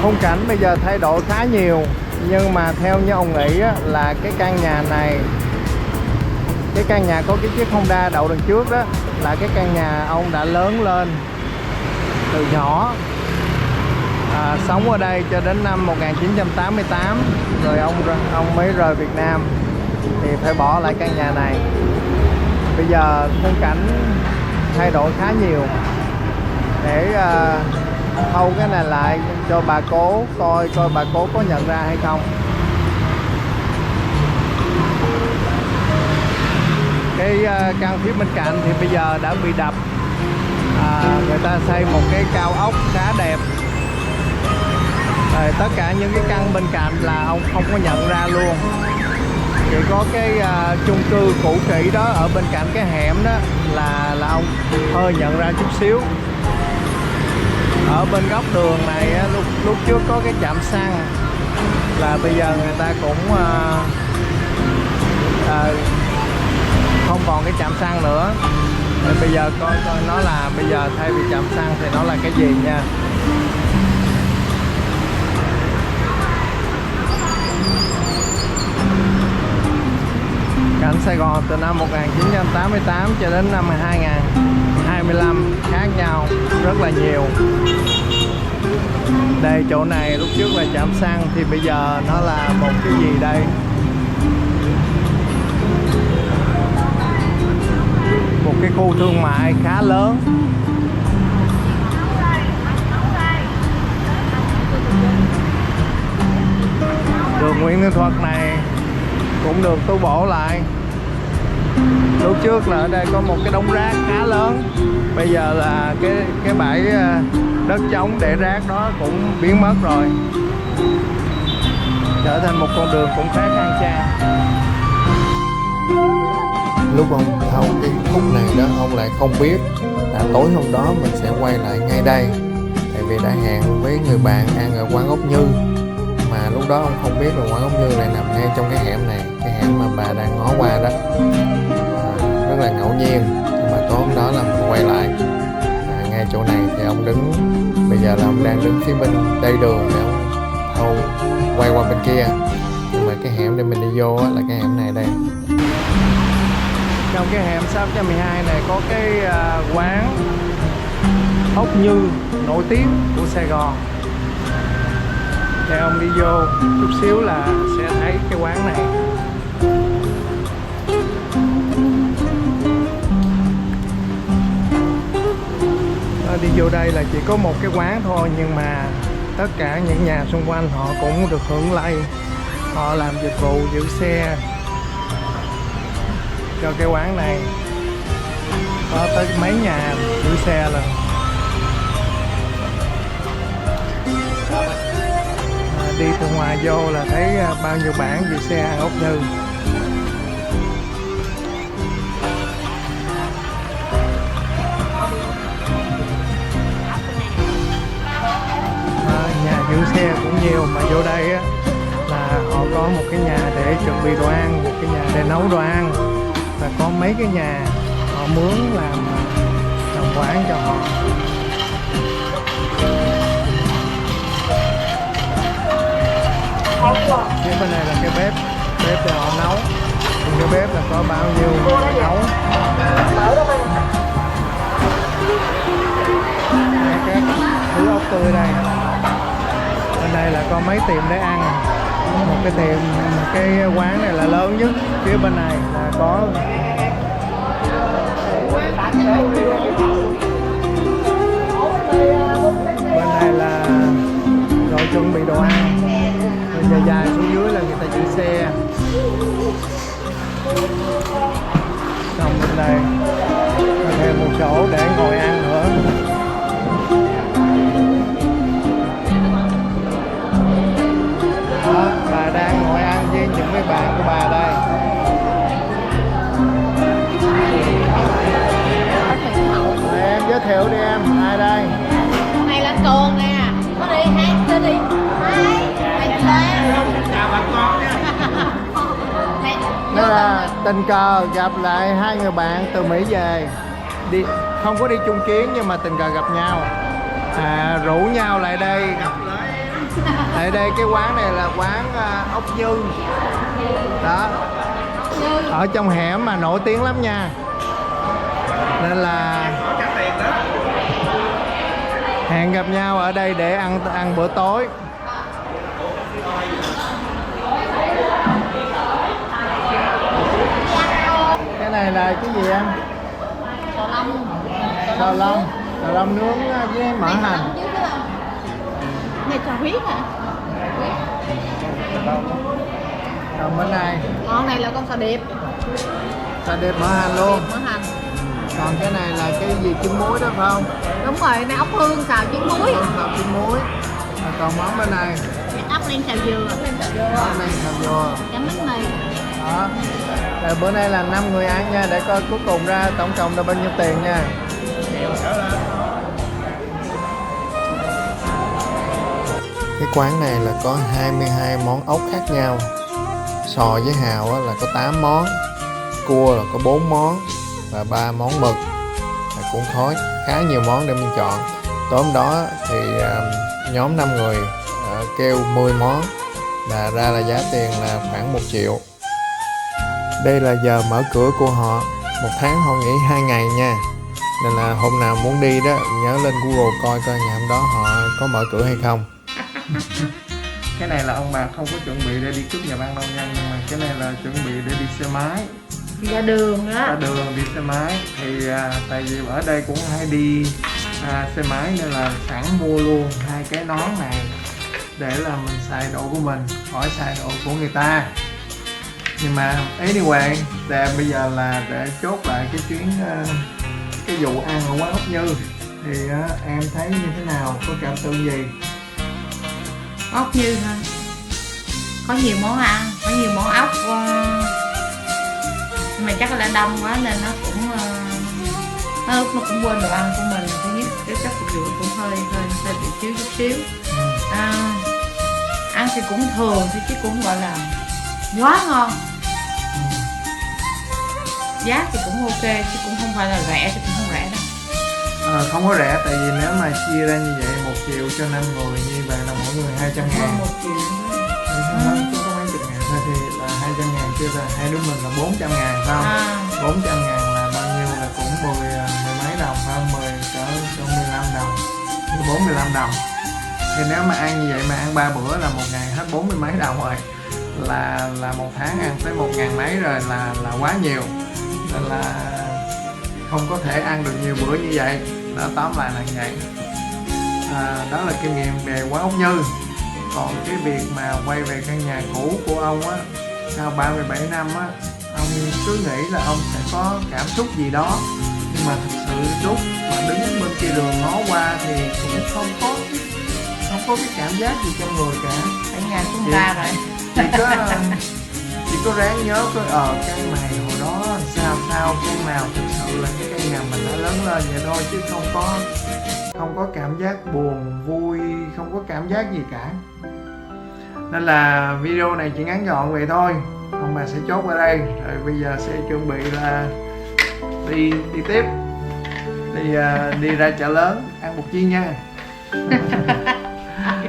Khung cảnh bây giờ thay đổi khá nhiều, nhưng mà theo như ông nghĩ á, là cái căn nhà này, cái căn nhà có cái chiếc Honda đậu đằng trước đó, là cái căn nhà ông đã lớn lên từ nhỏ, sống ở đây cho đến năm 1988, rồi ông mới rời Việt Nam thì phải bỏ lại căn nhà này. Bây giờ khung cảnh thay đổi khá nhiều. Để thâu cái này lại cho bà cố coi bà cố có nhận ra hay không. Cái căn phía bên cạnh thì bây giờ đã bị đập, người ta xây một cái cao ốc khá đẹp. Rồi tất cả những cái căn bên cạnh là ông không có nhận ra luôn. Chỉ có cái chung cư cũ kỹ đó ở bên cạnh cái hẻm đó là ông hơi nhận ra chút xíu. Ở bên góc đường này á, lúc trước có cái trạm xăng, là bây giờ người ta cũng không còn cái trạm xăng nữa. Rồi bây giờ coi nó là bây giờ thay vì trạm xăng thì nó là cái gì nha. Cảnh Sài Gòn từ năm 1988 cho đến năm 2025 khác nhau rất là nhiều. Đây, chỗ này lúc trước là trạm xăng thì bây giờ nó là một cái gì đây? Một cái khu thương mại khá lớn. Đường Nguyễn Thiện Thuật này cũng được tu bổ lại. Lúc trước là ở đây có một cái đống rác khá lớn, bây giờ là cái bãi đất trống để rác đó cũng biến mất rồi, trở thành một con đường cũng khá khang trang. Lúc ông thâu cái khúc này đó, ông lại không biết là tối hôm đó mình sẽ quay lại ngay đây, tại vì đã hẹn với người bạn ăn ở quán ốc Như, mà lúc đó ông không biết là quán ốc Như lại nằm ngay trong cái hẻm này, cái hẻm mà bà đang ngó qua đó. Rất là ngẫu nhiên, nhưng mà tối hôm đó là mình quay lại ngay chỗ này thì ông đứng, bây giờ là ông đang đứng phía bên đây đường để ông thâu quay qua bên kia, nhưng mà cái hẻm để mình đi vô là cái hẻm này đây. Trong cái hẻm 612 này có cái quán ốc Như nổi tiếng của Sài Gòn. Để ông đi vô chút xíu là sẽ thấy cái quán này. Đi vô đây là chỉ có một cái quán thôi, nhưng mà tất cả những nhà xung quanh họ cũng được hưởng lây. Họ làm dịch vụ giữ xe cho cái quán này. Có tới mấy nhà giữ xe lần. Đi từ ngoài vô là thấy bao nhiêu bảng giữ xe ốc Như. Nhà giữ xe cũng nhiều, mà vô đây á là họ có một cái nhà để chuẩn bị đồ ăn, một cái nhà để nấu đồ ăn, và có mấy cái nhà họ mướn làm quán cho họ. Phía bên này là cái bếp để họ nấu. Cái bếp là có bao nhiêu nấu. Các thứ ốc tươi đây. Bên đây là có mấy tiệm để ăn. Một cái quán này là lớn nhất. Phía bên này là có bên này là rồi chuẩn bị đồ ăn. Rồi dài xuống dưới là người ta giữ xe. Xong bên đây có thêm một chỗ để ngồi ăn nữa. Đó, bà đang ngồi ăn với những cái bạn của bà đây. Rồi em giới thiệu đi em, ai đây? Con này là Cường nè, có đi hai, có đi Nó là tình cờ gặp lại hai người bạn từ Mỹ về, không có đi chung chuyến nhưng mà tình cờ gặp nhau, rủ nhau lại đây tại đây cái quán này là quán ốc Như đó, ở trong hẻm mà nổi tiếng lắm nha, nên là hẹn gặp nhau ở đây để ăn bữa tối. Cái này là cái gì em? Xào lông nướng với mỡ hành. Này trà huyết hả? Còn bên này Con này là con xà điệp. xà điệp mỡ hành luôn. Mỡ hành. Còn cái này là cái gì, trứng muối đó phải không? Đúng rồi, này ốc hương xào trứng muối. Xào trứng muối. Còn món bên này Ốc len xào dừa. món này xào dừa. Chấm bánh mì. Đó. Rồi bữa nay là 5 người ăn nha, để coi cuối cùng ra tổng cộng là bao nhiêu tiền nha. Cái quán này là có 22 món ốc khác nhau. Sò với hào là có 8 món, cua là có 4 món và 3 món mực. Cũng khá nhiều món để mình chọn. Tối hôm đó thì nhóm 5 người kêu 10 món, là ra là giá tiền là khoảng 1 triệu. Đây là giờ mở cửa của họ, một tháng họ nghỉ 2 ngày nha, nên là hôm nào muốn đi đó nhớ lên Google coi nhà hôm đó họ có mở cửa hay không. Cái này là ông bà không có chuẩn bị để đi cướp nhà băng đâu nha, nhưng mà cái này là chuẩn bị để đi xe máy, Ra đường đó. ra đường đi xe máy. Thì tại vì ở đây cũng hay đi xe máy nên là sẵn mua luôn 2 cái nón này để là mình xài đồ của mình, khỏi xài đồ của người ta. Nhưng mà anyway, bây giờ là để chốt lại cái chuyến cái vụ ăn ở quán ốc Như thì em thấy như thế nào, có cảm tưởng gì? Ốc Như thôi. Có nhiều món ăn, có nhiều món ốc. Nhưng mà chắc là đông quá nên nó cũng nó cũng quên đồ ăn của mình. Thứ nhất cái chất phục vụ cũng hơi bị chút xíu. Ăn thì cũng thường thôi chứ cũng gọi là quá ngon. Giá thì cũng ok chứ cũng không phải là rẻ, chứ cũng không rẻ đâu. Không có rẻ, tại vì nếu mà chia ra như vậy 1 triệu cho 5 người như vậy là mỗi người 200 ngàn. 1 triệu Cũng có mấy chục ngàn thôi thì là 200 ngàn, chia ra hai đứa mình là 400 ngàn phải không? 400 ngàn là bao nhiêu, là cũng mười mấy đồng phải không? 15 đồng, 45 đồng. Thì nếu mà ăn như vậy mà ăn 3 bữa là một ngày hết 40 mấy đồng rồi, là một tháng ăn tới 1.000 mấy rồi, là quá nhiều, nên là không có thể ăn được nhiều bữa như vậy. Đó, tóm lại là như vậy. Đó là kinh nghiệm về quán ốc Như. Còn cái việc mà quay về căn nhà cũ của ông á, sau 37 năm á, ông cứ nghĩ là ông sẽ có cảm xúc gì đó, nhưng mà thực sự lúc mà đứng bên kia đường ngó qua thì cũng không có cái cảm giác gì trong người cả. Ở nhà của người ta rồi. Chỉ có ráng nhớ coi căn này hồi đó sao căn nào thực sự là cái căn nhà mình đã lớn lên vậy thôi, chứ không có cảm giác buồn vui, không có cảm giác gì cả. Nên là video này chỉ ngắn gọn vậy thôi, ông bà sẽ chốt ở đây rồi. Bây giờ sẽ chuẩn bị là đi tiếp, đi ra chợ lớn ăn một chiên nha.